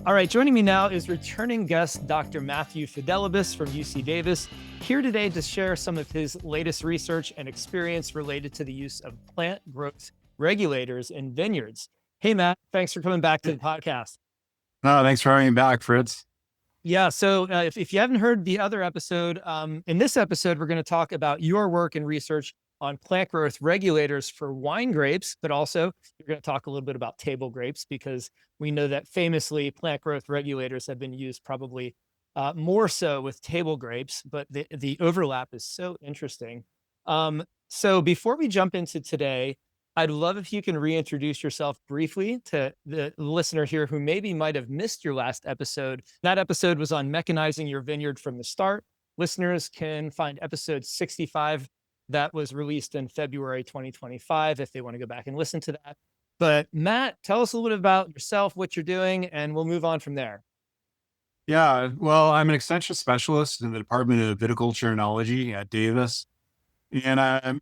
All right, joining me now is returning guest Dr. Matthew Fidelibus from UC Davis, here today to share some of his latest research and experience related to the use of plant growth regulators in vineyards. Hey, Matt, thanks for coming back to the podcast. No, thanks for having me back, Fritz. Yeah, so if you haven't heard the other episode, in this episode, we're going to talk about your work and research on plant growth regulators for wine grapes, but also you're going to talk a little bit about table grapes because we know that famously plant growth regulators have been used probably more so with table grapes, but the overlap is so interesting. So before we jump into today, I'd love if you can reintroduce yourself briefly to the listener here who maybe might have missed your last episode. That episode was on mechanizing your vineyard from the start. Listeners can find episode 65 that was released in February 2025 if they want to go back and listen to that. But Matt, tell us a little bit about yourself, what you're doing, and we'll move on from there. Yeah, well, I'm an extension specialist in the Department of Viticulture and Enology at Davis. And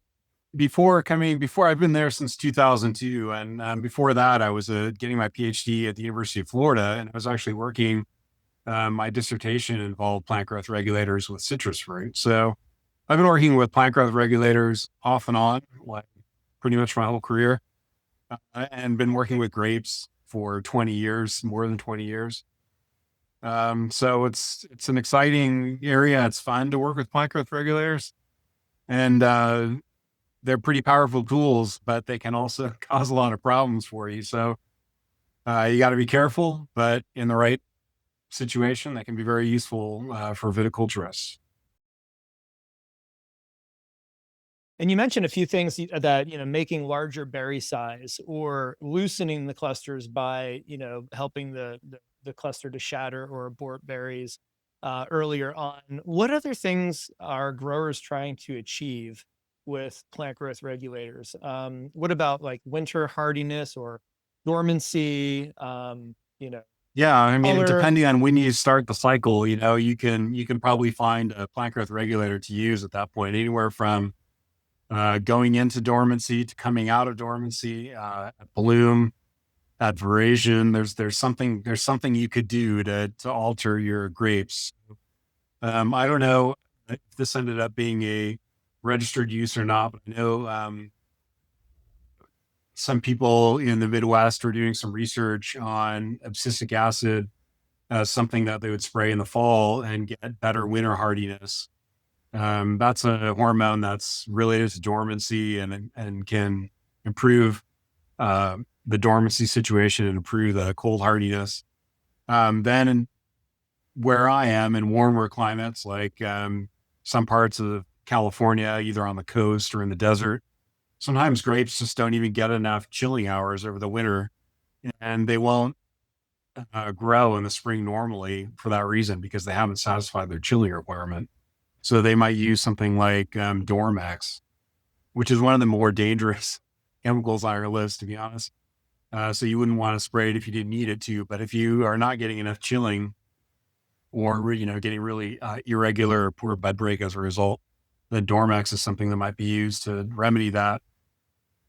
before I've been there since 2002. And before that, I was getting my PhD at the University of Florida. And I was actually working, my dissertation involved plant growth regulators with citrus fruit. So I've been working with plant growth regulators off and on, like pretty much my whole career, and been working with grapes for 20 years, more than 20 years. So it's an exciting area. It's fun to work with plant growth regulators, and they're pretty powerful tools, but they can also cause a lot of problems for you. So you got to be careful, but in the right situation, that can be very useful for viticulturists. And you mentioned a few things that, making larger berry size or loosening the clusters by, helping the cluster to shatter or abort berries earlier on. What other things are growers trying to achieve with plant growth regulators? What about like winter hardiness or dormancy? Yeah, I mean, Color. depending on when you start the cycle, you can probably find a plant growth regulator to use at that point, anywhere from going into dormancy to coming out of dormancy, at bloom, at veraison. There's something you could do to alter your grapes. I don't know if this ended up being a registered use or not, but I know some people in the Midwest were doing some research on abscisic acid as something that they would spray in the fall and get better winter hardiness. That's a hormone that's related to dormancy and can improve the dormancy situation and improve the cold hardiness. Where I am in warmer climates, like some parts of California, either on the coast or in the desert, sometimes grapes just don't even get enough chilling hours over the winter, and they won't grow in the spring normally for that reason, because they haven't satisfied their chilling requirement. So they might use something like Dormax, which is one of the more dangerous chemicals on our list, to be honest. So you wouldn't want to spray it if you didn't need it to. But if you are not getting enough chilling, or getting really irregular or poor bud break as a result, then Dormax is something that might be used to remedy that.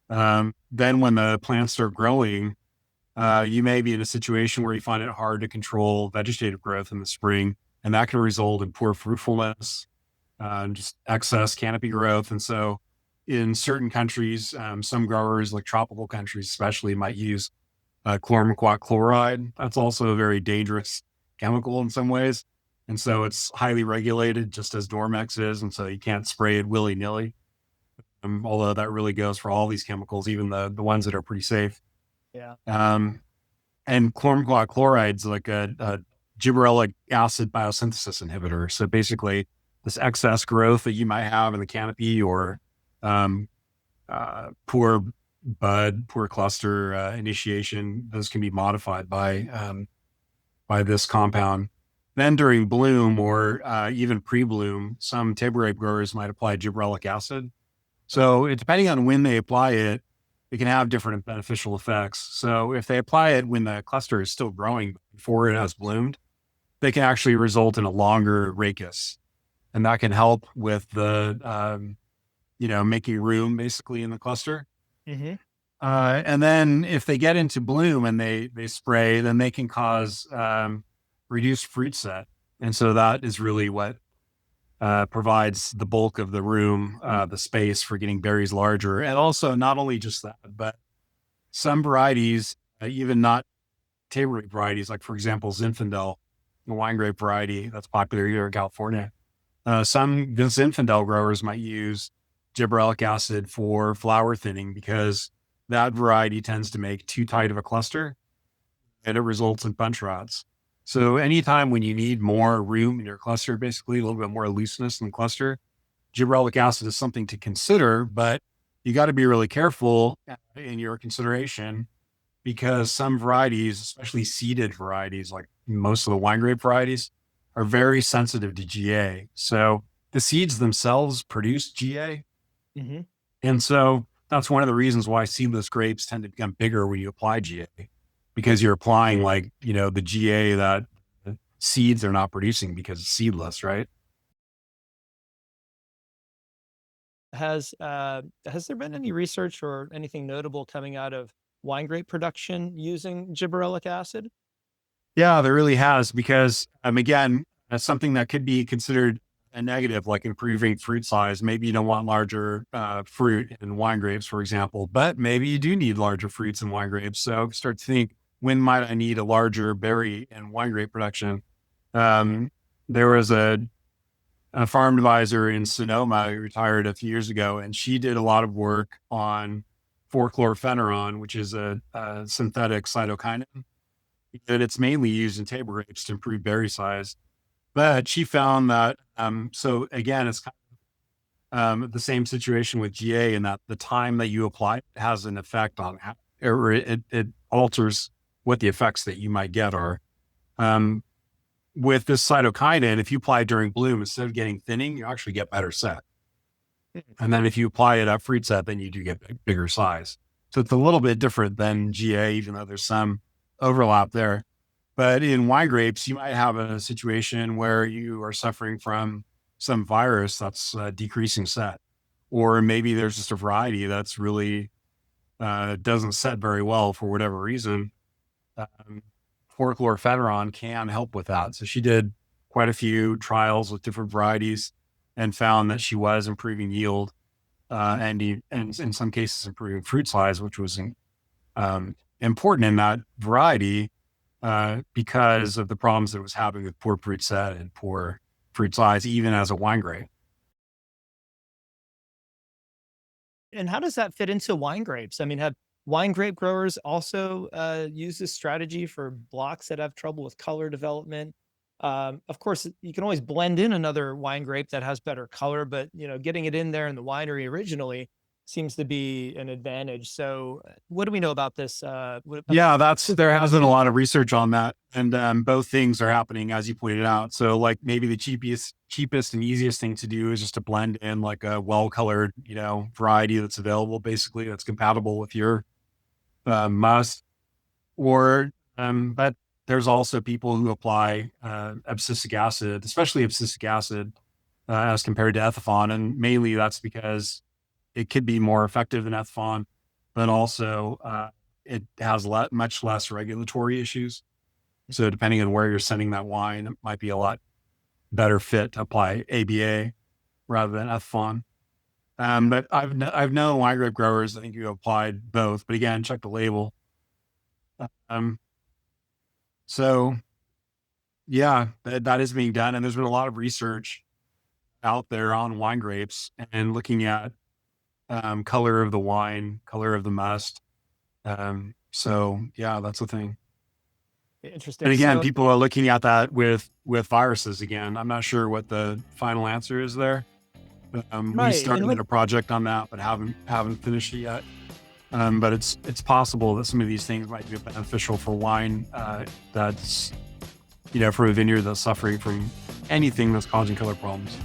Then when the plants start growing, you may be in a situation where you find it hard to control vegetative growth in the spring, and that can result in poor fruitfulness, just excess canopy growth. And so in certain countries, some growers, like tropical countries especially, might use chlormequat chloride. That's also a very dangerous chemical in some ways. And so it's highly regulated, just as Dormex is. And so you can't spray it willy-nilly. Although that really goes for all these chemicals, even the ones that are pretty safe. Yeah. And chlormequat chloride is like a gibberellic acid biosynthesis inhibitor. So basically, this excess growth that you might have in the canopy, or poor bud, poor cluster initiation, those can be modified by this compound. Then during bloom, or even pre-bloom, some table grape growers might apply gibberellic acid. So depending on when they apply it, it can have different beneficial effects. So if they apply it when the cluster is still growing before it has bloomed, they can actually result in a longer rachis. And that can help with the, making room basically in the cluster. Mm-hmm. And then if they get into bloom and they spray, then they can cause reduced fruit set. And so that is really what provides the bulk of the room, the space for getting berries larger. And also not only just that, but some varieties, even not table grape varieties, like for example, Zinfandel, the wine grape variety that's popular here in California. Some Zinfandel growers might use gibberellic acid for flower thinning because that variety tends to make too tight of a cluster and it results in bunch rots. So anytime when you need more room in your cluster, basically a little bit more looseness in the cluster, gibberellic acid is something to consider, but you got to be really careful in your consideration because some varieties, especially seeded varieties, like most of the wine grape varieties, are very sensitive to GA. So the seeds themselves produce GA. Mm-hmm. And so that's one of the reasons why seedless grapes tend to become bigger when you apply GA, because you're applying the GA that the seeds are not producing because it's seedless, right? Has there been any research or anything notable coming out of wine grape production using gibberellic acid? Yeah, there really has, because again, that's something that could be considered a negative, like improving fruit size. Maybe you don't want larger fruit in wine grapes, for example, but maybe you do need larger fruits in wine grapes. So start to think, when might I need a larger berry in wine grape production? There was a farm advisor in Sonoma who retired a few years ago, and she did a lot of work on 4-chlorpheneron, which is a synthetic cytokinin that it's mainly used in table grapes to improve berry size. But she found that, so again, it's kind of the same situation with GA in that the time that you apply it has an effect on how, or it alters what the effects that you might get are. With this cytokinin, if you apply it during bloom, instead of getting thinning, you actually get better set. And then if you apply it at fruit set, then you do get bigger size. So it's a little bit different than GA, even though there's some overlap there. But in wine grapes, you might have a situation where you are suffering from some virus that's decreasing set, or maybe there's just a variety that's really doesn't set very well for whatever reason. 4-chlorpheneron can help with that. So she did quite a few trials with different varieties and found that she was improving yield and in some cases improving fruit size, which was important in that variety because of the problems that it was having with poor fruit set and poor fruit size, even as a wine grape. And how does that fit into wine grapes? I mean, have wine grape growers also use this strategy for blocks that have trouble with color development? Of course, you can always blend in another wine grape that has better color, but getting it in there in the winery originally seems to be an advantage. So, what do we know about this? Yeah, there has been a lot of research on that, and both things are happening as you pointed out. So, like maybe the cheapest and easiest thing to do is just to blend in like a well-colored, variety that's available, basically that's compatible with your must. Or, but there's also people who apply abscisic acid, especially abscisic acid, as compared to ethephon, and mainly that's because it could be more effective than ethephon, but also it has much less regulatory issues. So depending on where you're sending that wine, it might be a lot better fit to apply ABA rather than ethephon. But I've known wine grape growers, I think, who applied both, but again, check the label. So yeah, that is being done. And there's been a lot of research out there on wine grapes and looking at color of the wine, color of the must. So yeah, that's the thing. Interesting. And again, So, people are looking at that with viruses again. I'm not sure what the final answer is there. We right. And started a project on that, but haven't finished it yet. But it's possible that some of these things might be beneficial for wine that's from a vineyard that's suffering from anything that's causing color problems.